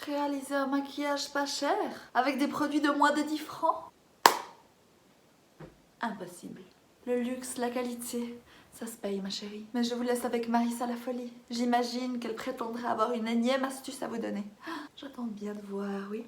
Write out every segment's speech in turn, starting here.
Réaliser un maquillage pas cher avec des produits de moins de 10 francs? Impossible. Le luxe, la qualité, ça se paye ma chérie. Mais je vous laisse avec Marissa la folie. J'imagine qu'elle prétendra avoir une énième astuce à vous donner. J'attends bien de voir, oui.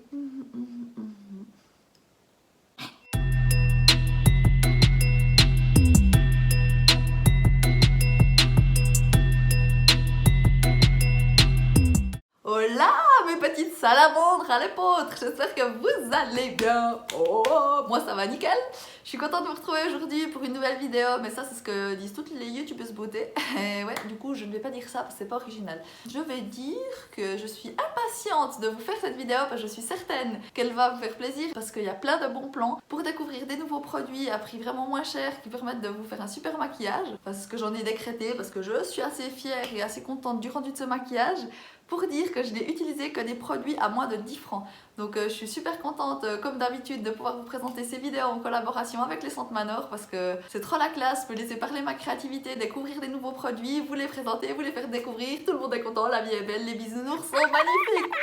Hola mes petites salamandres à l'épeautre, j'espère que vous allez bien. Oh, moi ça va nickel. Je suis contente de vous retrouver aujourd'hui pour une nouvelle vidéo, mais ça c'est ce que disent toutes les youtubeuses beauté. Et ouais, du coup je ne vais pas dire ça parce que c'est pas original. Je vais dire que je suis impatiente de vous faire cette vidéo parce que je suis certaine qu'elle va vous faire plaisir parce qu'il y a plein de bons plans pour découvrir des nouveaux produits à prix vraiment moins cher qui permettent de vous faire un super maquillage. Enfin, c'est ce que j'en ai décrété parce que je suis assez fière et assez contente du rendu de ce maquillage, pour dire que je n'ai utilisé que des produits à moins de 10 francs. Donc je suis super contente, comme d'habitude, de pouvoir vous présenter ces vidéos en collaboration avec les Scent Manor parce que c'est trop la classe, je peux laisser parler ma créativité, découvrir des nouveaux produits, vous les présenter, vous les faire découvrir, tout le monde est content, la vie est belle, les bisounours sont magnifiques.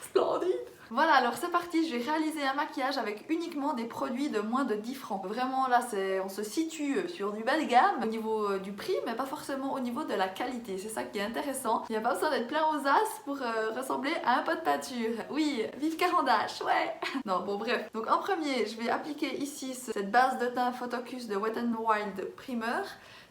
Splendide. Voilà, alors c'est parti, je vais réaliser un maquillage avec uniquement des produits de moins de 10 francs. Vraiment là, on se situe sur du bas de gamme au niveau du prix, mais pas forcément au niveau de la qualité. C'est ça qui est intéressant. Il n'y a pas besoin d'être plein aux as pour ressembler à un pot de peinture. Oui, vive Carandache, ouais. Non, bon bref. Donc en premier, je vais appliquer ici cette base de teint Photocus de Wet n Wild Primer.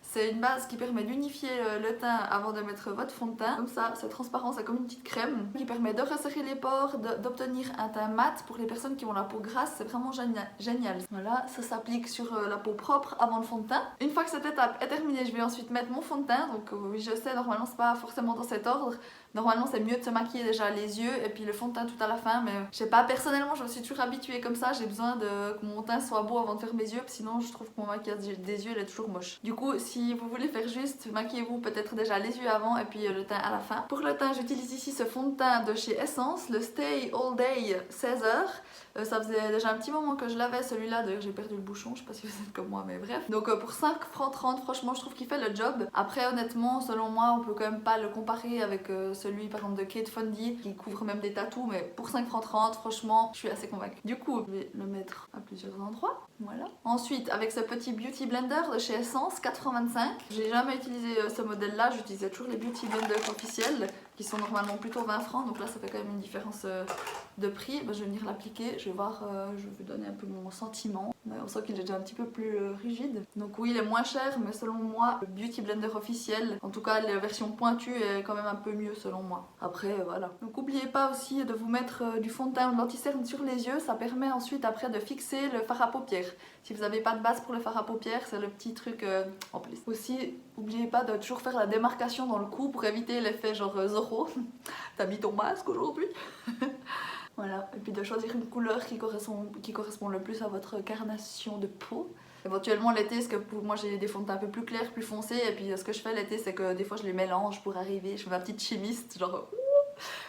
C'est une base qui permet d'unifier le teint avant de mettre votre fond de teint. Comme ça, c'est transparent, c'est comme une petite crème qui permet de resserrer les pores, d'obtenir un teint mat pour les personnes qui ont la peau grasse. C'est vraiment génial. Voilà, ça s'applique sur la peau propre avant le fond de teint. Une fois que cette étape est terminée, je vais ensuite mettre mon fond de teint. Donc oui, je sais, normalement c'est pas forcément dans cet ordre. Normalement c'est mieux de se maquiller déjà les yeux et puis le fond de teint tout à la fin, mais je sais pas, personnellement je me suis toujours habituée comme ça, j'ai besoin que mon teint soit beau avant de faire mes yeux, sinon je trouve que mon maquillage des yeux il est toujours moche. Du coup, si vous voulez faire juste, maquillez-vous peut-être déjà les yeux avant et puis le teint à la fin. Pour le teint, j'utilise ici ce fond de teint de chez Essence, le Stay All Day 16 heures. Ça faisait déjà un petit moment que je l'avais celui-là, d'ailleurs j'ai perdu le bouchon, je sais pas si vous êtes comme moi, mais bref. Donc pour 5 francs 30, franchement je trouve qu'il fait le job. Après honnêtement, selon moi, on peut quand même pas le comparer avec celui par exemple de Kate Von D qui couvre même des tatous, mais pour 5 francs 30, franchement je suis assez convaincue. Du coup, je vais le mettre à plusieurs endroits. Voilà. Ensuite, avec ce petit Beauty Blender de chez Essence, 4,25. J'ai jamais utilisé ce modèle-là, j'utilisais toujours les Beauty Blender officiels qui sont normalement plutôt 20 francs, donc là ça fait quand même une différence de prix. Je vais venir l'appliquer, je vais voir, je vais vous donner un peu mon sentiment. On sent qu'il est déjà un petit peu plus rigide. Donc oui, il est moins cher, mais selon moi, le Beauty Blender officiel, en tout cas la version pointue est quand même un peu mieux selon moi. Après, voilà. Donc n'oubliez pas aussi de vous mettre du fond de teint ou de l'anti-cerne sur les yeux, ça permet ensuite après de fixer le fard à paupières. Si vous n'avez pas de base pour le fard à paupières, c'est le petit truc en plus. Aussi, n'oubliez pas de toujours faire la démarcation dans le cou pour éviter l'effet genre Zorro. T'as mis ton masque aujourd'hui. Voilà, et puis de choisir une couleur qui correspond le plus à votre carnation de peau. Éventuellement l'été, parce que moi j'ai des fonds de teint un peu plus clairs, plus foncés, et puis ce que je fais l'été, c'est que des fois je les mélange pour arriver, je fais ma petite chimiste, genre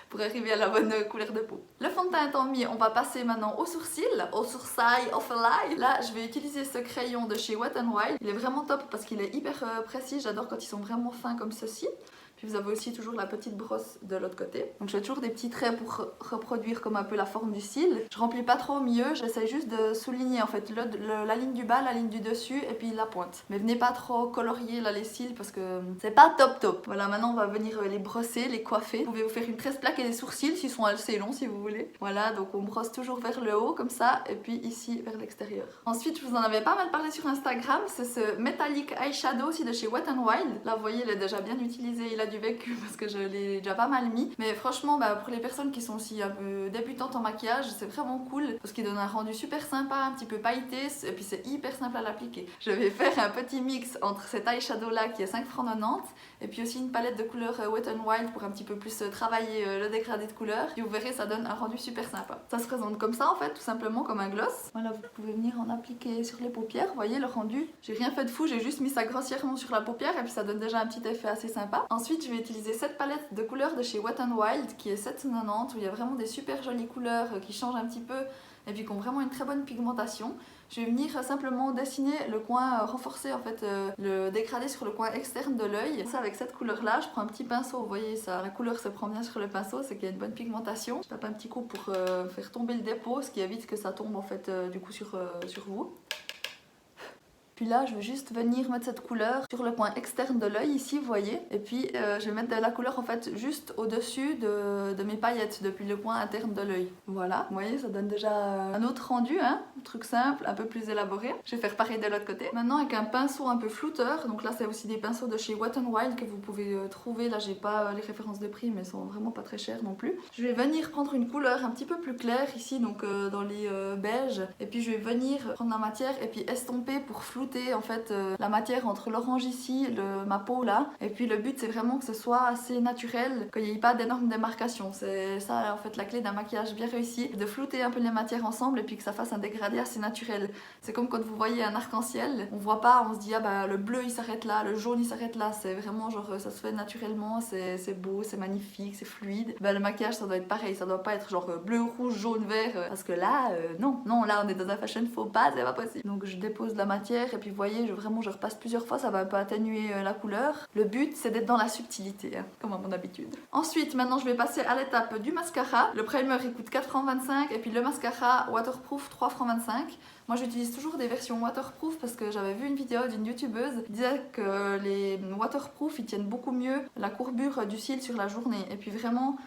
pour arriver à la bonne couleur de peau. Le fond de teint étant mis, on va passer maintenant au sourcil, au sourcil, au fly. Là, je vais utiliser ce crayon de chez Wet n Wild. Il est vraiment top parce qu'il est hyper précis, j'adore quand ils sont vraiment fins comme ceci. Puis vous avez aussi toujours la petite brosse de l'autre côté. Donc je fais toujours des petits traits pour reproduire comme un peu la forme du cil. Je remplis pas trop au milieu, j'essaie juste de souligner en fait la ligne du bas, la ligne du dessus et puis la pointe. Mais venez pas trop colorier là les cils parce que c'est pas top. Voilà, maintenant on va venir les brosser, les coiffer. Vous pouvez vous faire une tresse plaque et des sourcils s'ils sont assez longs si vous voulez. Voilà, donc on brosse toujours vers le haut comme ça et puis ici vers l'extérieur. Ensuite, je vous en avais pas mal parlé sur Instagram, c'est ce Metallic Eyeshadow aussi de chez Wet n Wild. Là vous voyez, il est déjà bien utilisé, il a du vécu parce que je l'ai déjà pas mal mis, mais franchement pour les personnes qui sont aussi un peu débutantes en maquillage, c'est vraiment cool parce qu'il donne un rendu super sympa, un petit peu pailleté et puis c'est hyper simple à l'appliquer. Je vais faire un petit mix entre cet eyeshadow là qui est 5 francs 90 et puis aussi une palette de couleurs Wet n Wild pour un petit peu plus travailler le dégradé de couleurs et vous verrez ça donne un rendu super sympa. Ça se présente comme ça en fait, tout simplement comme un gloss. Voilà, vous pouvez venir en appliquer sur les paupières, vous voyez le rendu. J'ai rien fait de fou, j'ai juste mis ça grossièrement sur la paupière et puis ça donne déjà un petit effet assez sympa. Ensuite je vais utiliser cette palette de couleurs de chez Wet n Wild qui est 7,90 où il y a vraiment des super jolies couleurs qui changent un petit peu et puis qui ont vraiment une très bonne pigmentation. je vais venir simplement dessiner le coin, renforcer en fait le dégradé sur le coin externe de l'œil. Ça avec cette couleur là, je prends un petit pinceau, vous voyez ça, la couleur se prend bien sur le pinceau, c'est qu'il y a une bonne pigmentation. Je tape un petit coup pour faire tomber le dépôt, ce qui évite que ça tombe en fait du coup sur vous. Puis là, je vais juste venir mettre cette couleur sur le coin externe de l'œil ici, vous voyez. Et puis, je vais mettre de la couleur en fait juste au-dessus de mes paillettes, depuis le coin interne de l'œil. Voilà, vous voyez, ça donne déjà un autre rendu, hein. Un truc simple, un peu plus élaboré. Je vais faire pareil de l'autre côté. Maintenant, avec un pinceau un peu flouteur, donc là, c'est aussi des pinceaux de chez Wet n Wild que vous pouvez trouver. Là, j'ai pas les références de prix, mais elles sont vraiment pas très chères non plus. Je vais venir prendre une couleur un petit peu plus claire ici, donc dans les beiges. Et puis, je vais venir prendre la matière et puis estomper pour flouter en fait la matière entre l'orange ici, ma peau là, et puis le but c'est vraiment que ce soit assez naturel, qu'il n'y ait pas d'énormes démarcations. C'est ça en fait la clé d'un maquillage bien réussi, de flouter un peu les matières ensemble et puis que ça fasse un dégradé assez naturel. C'est comme quand vous voyez un arc-en-ciel, on voit pas, on se dit ah bah le bleu il s'arrête là, le jaune il s'arrête là, c'est vraiment genre ça se fait naturellement, c'est beau, c'est magnifique, c'est fluide. Bah, le maquillage ça doit être pareil, ça doit pas être genre bleu, rouge, jaune, vert, parce que là non, là on est dans un fashion faux pas, c'est pas possible. Donc je dépose la matière et puis vous voyez, je repasse plusieurs fois, ça va un peu atténuer la couleur. Le but c'est d'être dans la subtilité, hein, comme à mon habitude. Ensuite, maintenant je vais passer à l'étape du mascara. Le primer il coûte 4,25 € et puis le mascara waterproof 3,25 €. Moi j'utilise toujours des versions waterproof parce que j'avais vu une vidéo d'une youtubeuse qui disait que les waterproof ils tiennent beaucoup mieux la courbure du cil sur la journée. Et puis vraiment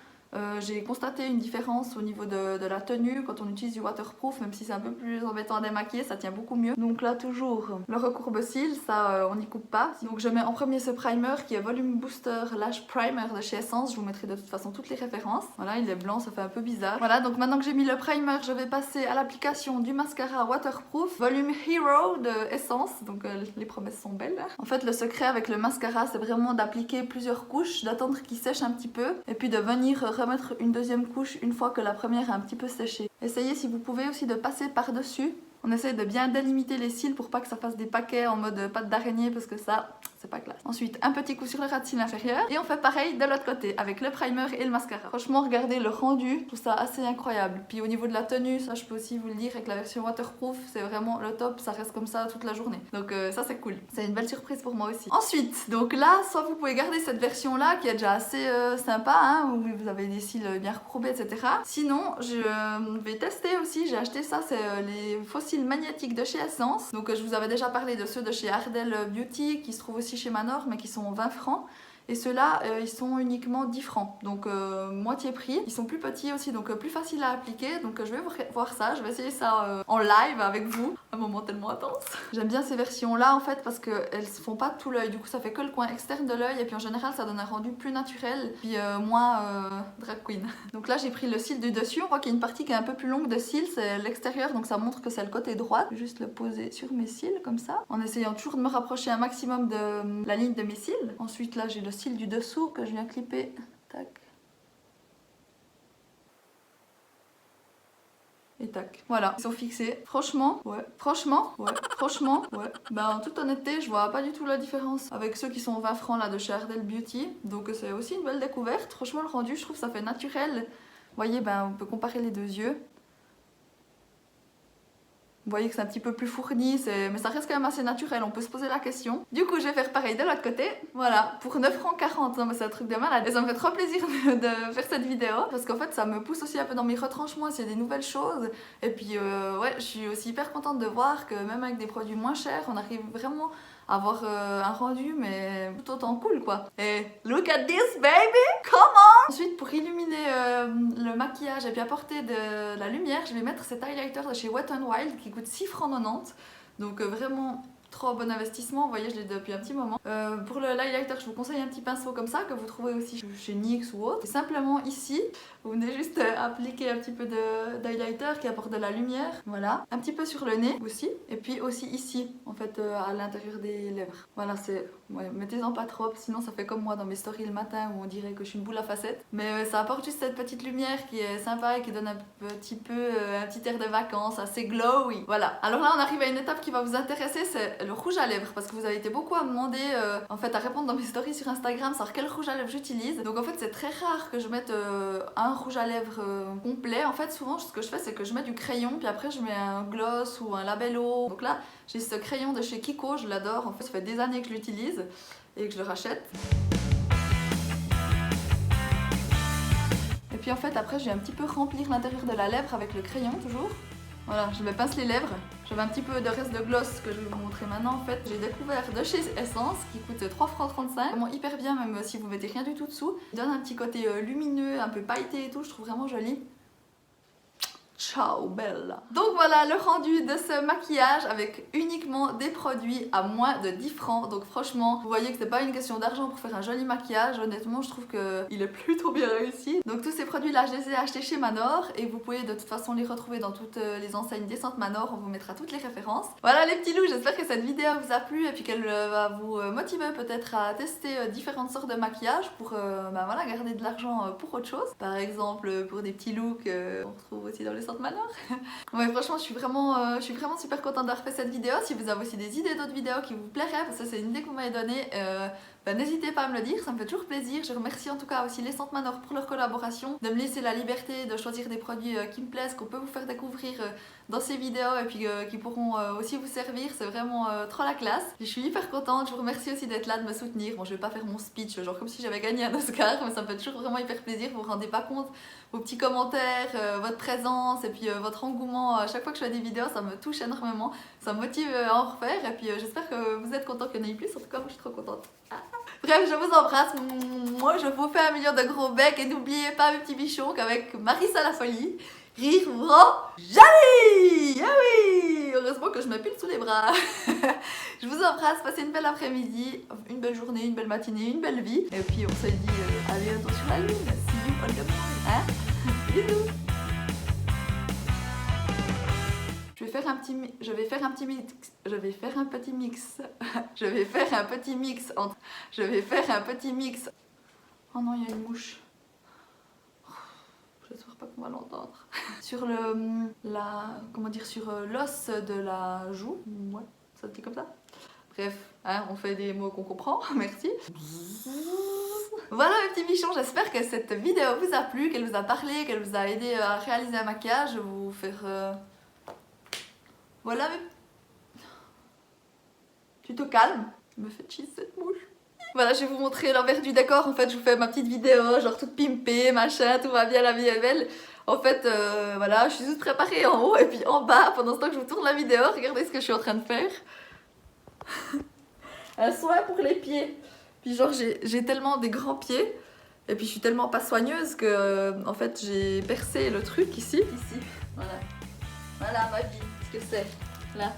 j'ai constaté une différence au niveau de la tenue quand on utilise du waterproof, même si c'est un peu plus embêtant à démaquiller, ça tient beaucoup mieux. Donc là toujours le recourbe-cils, ça on n'y coupe pas. Donc je mets en premier ce primer qui est Volume Booster Lash Primer de chez Essence. Je vous mettrai de toute façon toutes les références. Voilà, il est blanc, ça fait un peu bizarre. Voilà, donc maintenant que j'ai mis le primer, je vais passer à l'application du mascara waterproof Volume Hero de Essence. Donc les promesses sont belles. En fait le secret avec le mascara c'est vraiment d'appliquer plusieurs couches, d'attendre qu'il sèche un petit peu et puis de venir remettre une deuxième couche une fois que la première est un petit peu séchée. Essayez si vous pouvez aussi de passer par-dessus. On essaye de bien délimiter les cils pour pas que ça fasse des paquets en mode pâte d'araignée parce que ça, c'est pas classe. Ensuite, un petit coup sur le ras de cils inférieur et on fait pareil de l'autre côté avec le primer et le mascara. Franchement, regardez le rendu, je trouve ça assez incroyable. Puis au niveau de la tenue, ça je peux aussi vous le dire, avec la version waterproof, c'est vraiment le top, ça reste comme ça toute la journée. Donc ça c'est cool. C'est une belle surprise pour moi aussi. Ensuite, donc là, soit vous pouvez garder cette version là qui est déjà assez sympa, hein, où vous avez des cils bien recourbés, etc. Sinon, je vais tester aussi, j'ai acheté ça, c'est les faux cils magnétiques de chez Essence. Donc je vous avais déjà parlé de ceux de chez Ardell Beauty qui se trouvent aussi chez Manor mais qui sont 20 francs. Et ceux-là, ils sont uniquement 10 francs, donc moitié prix. Ils sont plus petits aussi, donc plus facile à appliquer. Donc je vais voir ça, je vais essayer ça en live avec vous. Un moment tellement intense. J'aime bien ces versions-là en fait parce qu'elles se font pas tout l'œil. Du coup ça fait que le coin externe de l'œil et puis en général ça donne un rendu plus naturel. Puis moins drag queen. Donc là j'ai pris le cil du dessus. On voit qu'il y a une partie qui est un peu plus longue de cils, c'est l'extérieur. Donc ça montre que c'est le côté droit. Je vais juste le poser sur mes cils comme ça. En essayant toujours de me rapprocher un maximum de la ligne de mes cils. Ensuite là j'ai le cil du dessous que je viens clipper. Tac. Et tac. Voilà, ils sont fixés. Franchement, ouais. Franchement, ouais. Bah en toute honnêteté, je vois pas du tout la différence avec ceux qui sont 20 francs là de chez Ardell Beauty. Donc c'est aussi une belle découverte. Franchement, le rendu, je trouve ça fait naturel. Vous voyez, ben on peut comparer les deux yeux. Vous voyez que c'est un petit peu plus fourni, mais ça reste quand même assez naturel, on peut se poser la question. Du coup, je vais faire pareil de l'autre côté. Voilà, pour 9,40 €, non mais c'est un truc de malade. Et ça me fait trop plaisir de faire cette vidéo, parce qu'en fait, ça me pousse aussi un peu dans mes retranchements, s'il y a des nouvelles choses. Et puis, ouais, je suis aussi hyper contente de voir que même avec des produits moins chers, on arrive vraiment à avoir un rendu, mais tout autant cool, quoi. Et look at this, baby! Come on! Ensuite, pour illuminer le maquillage et puis apporter de la lumière, je vais mettre cet highlighter de chez Wet n Wild qui coûte 6,90 €. Donc vraiment trop bon investissement, vous voyez je l'ai depuis un petit moment. Pour le highlighter je vous conseille un petit pinceau comme ça que vous trouvez aussi chez NYX ou autre. Et simplement ici, vous venez juste appliquer un petit peu d'highlighter qui apporte de la lumière, voilà. Un petit peu sur le nez aussi, et puis aussi ici, en fait à l'intérieur des lèvres. Voilà, c'est... Ouais, mettez-en pas trop, sinon ça fait comme moi dans mes stories le matin où on dirait que je suis une boule à facettes. Mais ça apporte juste cette petite lumière qui est sympa et qui donne un petit air de vacances, assez glowy. Voilà, alors là on arrive à une étape qui va vous intéresser, c'est le rouge à lèvres parce que vous avez été beaucoup à me demander, en fait à répondre dans mes stories sur Instagram, savoir quel rouge à lèvres j'utilise. Donc en fait c'est très rare que je mette un rouge à lèvres complet. En fait souvent ce que je fais c'est que je mets du crayon puis après je mets un gloss ou un labello. Donc là j'ai ce crayon de chez Kiko, je l'adore. En fait ça fait des années que je l'utilise et que je le rachète. Et puis en fait après je vais un petit peu remplir l'intérieur de la lèvre avec le crayon toujours. Voilà, je me pince les lèvres. J'avais un petit peu de reste de gloss que je vais vous montrer maintenant. En fait, j'ai découvert de chez Essence qui coûte 3,35 €. Vraiment hyper bien, même si vous mettez rien du tout dessous. Il donne un petit côté lumineux, un peu pailleté et tout. Je trouve vraiment joli. Ciao bella. Donc voilà le rendu de ce maquillage avec uniquement des produits à moins de 10 francs. Donc franchement, vous voyez que c'est pas une question d'argent pour faire un joli maquillage. Honnêtement, je trouve qu'il est plutôt bien réussi. Donc tous ces produits là, je les ai achetés chez Manor et vous pouvez de toute façon les retrouver dans toutes les enseignes décentes Manor. On vous mettra toutes les références. Voilà les petits loups, j'espère que cette vidéo vous a plu et puis qu'elle va vous motiver peut-être à tester différentes sortes de maquillage pour voilà, garder de l'argent pour autre chose. Par exemple pour des petits looks qu'on retrouve aussi dans les centres Manor. Ouais, franchement je suis vraiment super contente d'avoir fait cette vidéo. Si vous avez aussi des idées d'autres vidéos qui vous plairaient, parce que ça c'est une idée que vous m'avez donnée, n'hésitez pas à me le dire, ça me fait toujours plaisir. Je remercie en tout cas aussi les Centres Manor pour leur collaboration, de me laisser la liberté de choisir des produits qui me plaisent, qu'on peut vous faire découvrir dans ces vidéos et puis qui pourront aussi vous servir. C'est vraiment trop la classe. Je suis hyper contente, je vous remercie aussi d'être là, de me soutenir. Bon, je vais pas faire mon speech genre comme si j'avais gagné un Oscar, mais ça me fait toujours vraiment hyper plaisir. Vous vous rendez pas compte, vos petits commentaires, votre présence et puis votre engouement à chaque fois que je fais des vidéos, ça me touche énormément, ça me motive à en refaire et puis j'espère que vous êtes contents qu'il y en ait plus. En tout cas moi je suis trop contente. Bref, je vous embrasse, moi je vous fais un million de gros becs et n'oubliez pas mes petits bichons qu'avec Marissa la folie, rire vous rend joli. Ah oui, heureusement que je m'épile sous les bras. Je vous embrasse, passez une belle après-midi, une belle journée, une belle matinée, une belle vie. Et puis on se dit à bientôt sur la lune. See you on the moon, hein. Bisous. Je vais faire un petit mix entre... Oh non, il y a une mouche. J'espère pas qu'on va l'entendre. Sur sur l'os de la joue. Ouais, ça se dit comme ça. Bref, hein, on fait des mots qu'on comprend, merci. Voilà mes petits bichons, j'espère que cette vidéo vous a plu, qu'elle vous a parlé, qu'elle vous a aidé à réaliser un maquillage. Je vais vous faire... Voilà mais... Tu te calmes. Tu me fais cheese cette mouche. Voilà, je vais vous montrer l'envers du décor. En fait, je vous fais ma petite vidéo, genre toute pimpée, machin, tout va bien, la vie est belle. En fait, voilà, je suis toute préparée en haut et puis en bas, pendant ce temps que je vous tourne la vidéo, regardez ce que je suis en train de faire. Un soin pour les pieds. Puis genre, j'ai tellement des grands pieds, et puis je suis tellement pas soigneuse que, en fait, j'ai percé le truc ici. Voilà. Voilà ma vie, ce que c'est. Là.